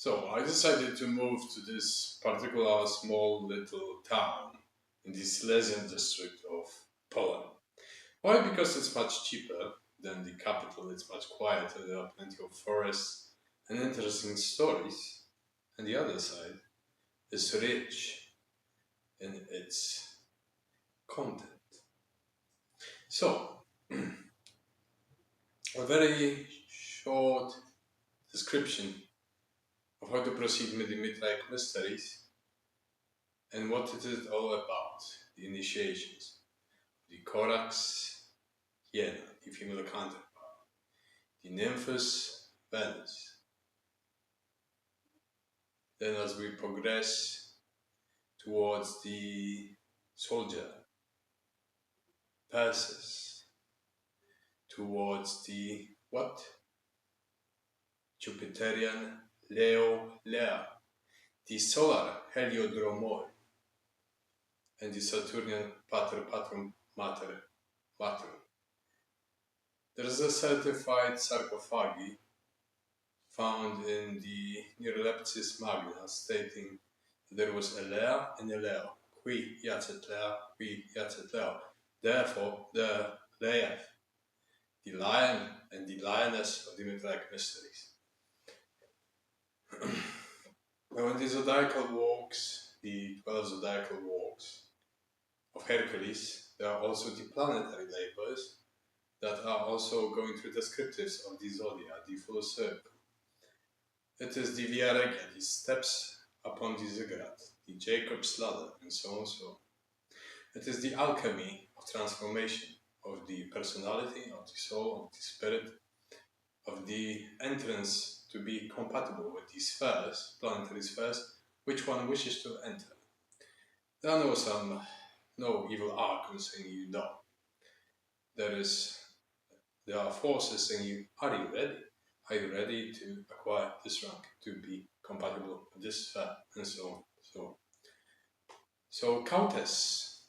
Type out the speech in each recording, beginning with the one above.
So I decided to move to this particular small little town in the Silesian district of Poland. Why? Because it's much cheaper than the capital, it's much quieter, there are plenty of forests and interesting stories. And the other side is rich in its content. So, a very short description of how to proceed with the Mitraic mysteries and what it is all about, the initiations. The Corax Hyena, the female counterpart, the Nymphus Venus. Then as we progress towards the soldier, Perseus, towards the what? Jupiterian Leo Lea, the solar Heliodromoi, and the Saturnian Pater Patrum Mater Patrum. There is a certified sarcophagi found in the Neurolepsis Magna stating that there was a Lea and a Leo, qui yacet Lea, qui yacet Leo. Therefore, the Leia, the lion and the lioness of the Mitraic mysteries. Now, in the zodiacal walks, the 12 zodiacal walks of Hercules, there are also the planetary labors that are also going through descriptives of the zodiac, the full circle. It is the Via Regia, the steps upon the ziggurat, the Jacob's ladder, and so on. It is the alchemy of transformation of the personality, of the soul, of the spirit, of the entrance to be compatible with these spheres, planetary spheres, which one wishes to enter. There are no evil archons saying you no. There are forces saying you, are you ready? Are you ready to acquire this rank, to be compatible with this sphere, and so on. So Countess,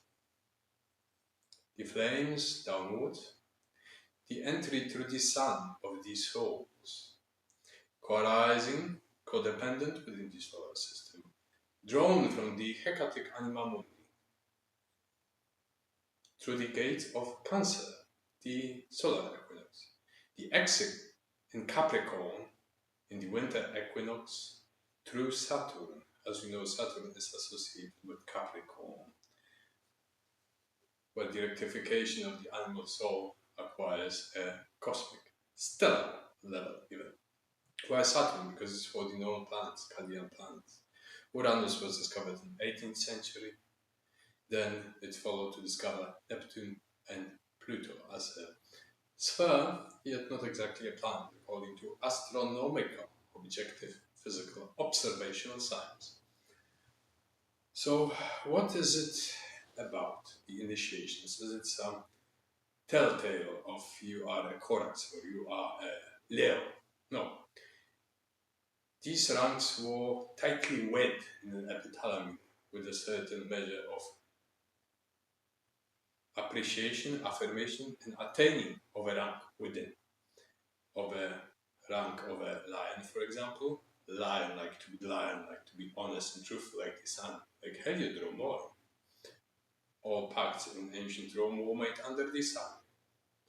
the flames downward, the entry through the sun of these souls, co-arising, codependent within the solar system, drawn from the Hecatic Anima Mundi, through the gate of Cancer, the solar equinox, the exit in Capricorn in the winter equinox, through Saturn. As we know, Saturn is associated with Capricorn, where the rectification of the animal soul acquires a cosmic, stellar level even. Why Saturn? Because it's for the known planets, Chaldean planets. Uranus was discovered in the 18th century. Then it followed to discover Neptune and Pluto as a sphere, yet not exactly a planet, according to astronomical, objective, physical, observational science. So, what is it about, the initiations? Is it some telltale of you are a Corax or you are a Leo? No. These ranks were tightly wed in an epithalamy with a certain measure of appreciation, affirmation, and attaining of a rank within. Of a rank of a lion, for example. Lion like to be lion, like to be honest and truthful like the sun, like Heliodromoi. All pacts in ancient Rome were made under the sun,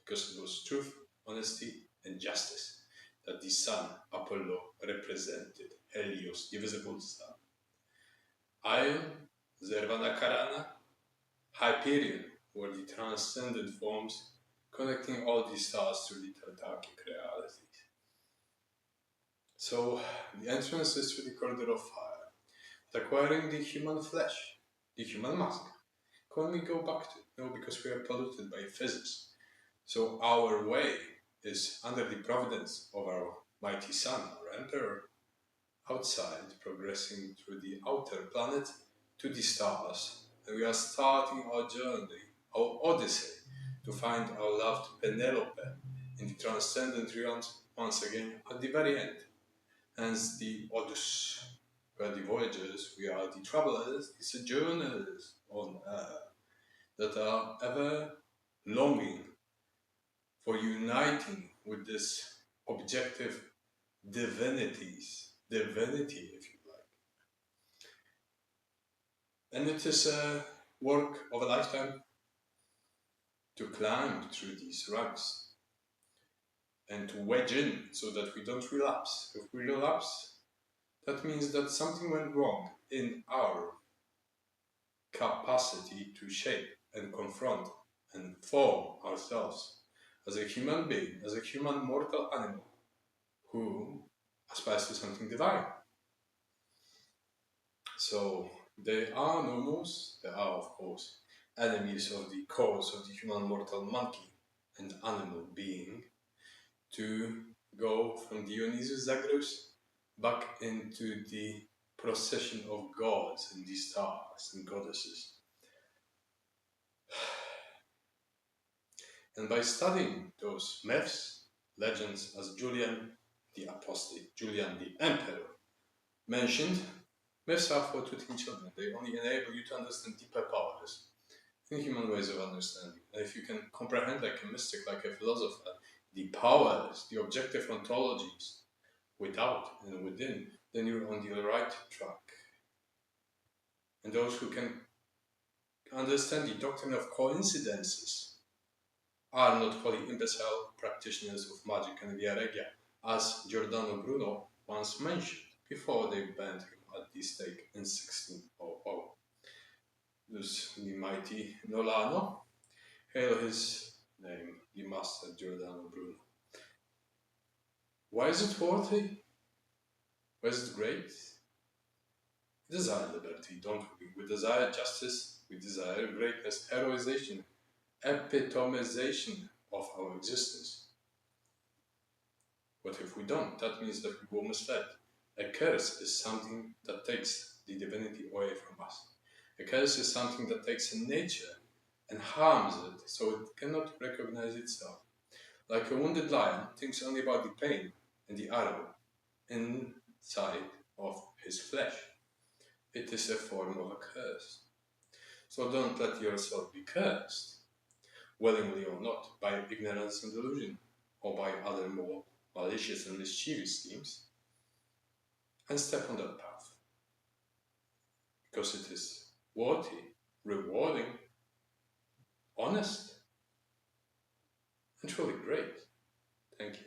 because it was truth, honesty, and justice that the sun, Apollo, represented. Helios, the visible sun. Ion, Zervana Karana, Hyperion were the transcendent forms connecting all the stars through the Tartaric realities. So, the entrance is through the corridor of fire, but acquiring the human flesh, the human mask. Can we go back to it? No, because we are polluted by physics. So our way is under the providence of our mighty sun, our emperor, outside, progressing through the outer planet to the stars. And we are starting our journey, our odyssey, to find our loved Penelope in the transcendent realms once again at the very end. Hence the Odys, where the voyagers, we are the travelers, the sojourners on earth, that are ever longing for uniting with this objective divinities divinity, if you like. And it is a work of a lifetime to climb through these rungs and to wedge in so that we don't relapse. If we relapse, that means that something went wrong in our capacity to shape and confront and form ourselves as a human being, as a human mortal animal who aspires to something divine. So there are nomos, there are of course enemies of the cause of the human mortal monkey and animal being, to go from Dionysus Zagreus back into the procession of gods and the stars and goddesses. And by studying those myths, legends, as Julian the Apostate, Julian the Emperor mentioned, myths are for twitting children. They only enable you to understand deeper powers in human ways of understanding. And if you can comprehend like a mystic, like a philosopher, the powers, the objective ontologies, without and within, then you're on the right track. And those who can understand the doctrine of coincidences are not wholly imbecile practitioners of magic and via regia, as Giordano Bruno once mentioned before they banned him at the stake in 1600. Thus the mighty Nolano, hail his name, the master Giordano Bruno. Why is it worthy? Why is it great? We desire liberty, don't we? We desire justice, we desire greatness, heroization, epitomization of our existence. What if we don't? That means that we were misled. A curse is something that takes the divinity away from us. A curse is something that takes a nature and harms it so it cannot recognize itself. Like a wounded lion thinks only about the pain and the arrow inside of his flesh. It is a form of a curse. So don't let yourself be cursed, willingly or not, by ignorance and delusion, or by other more malicious and mischievous schemes, and step on that path. Because it is worthy, rewarding, honest, and truly great. Thank you.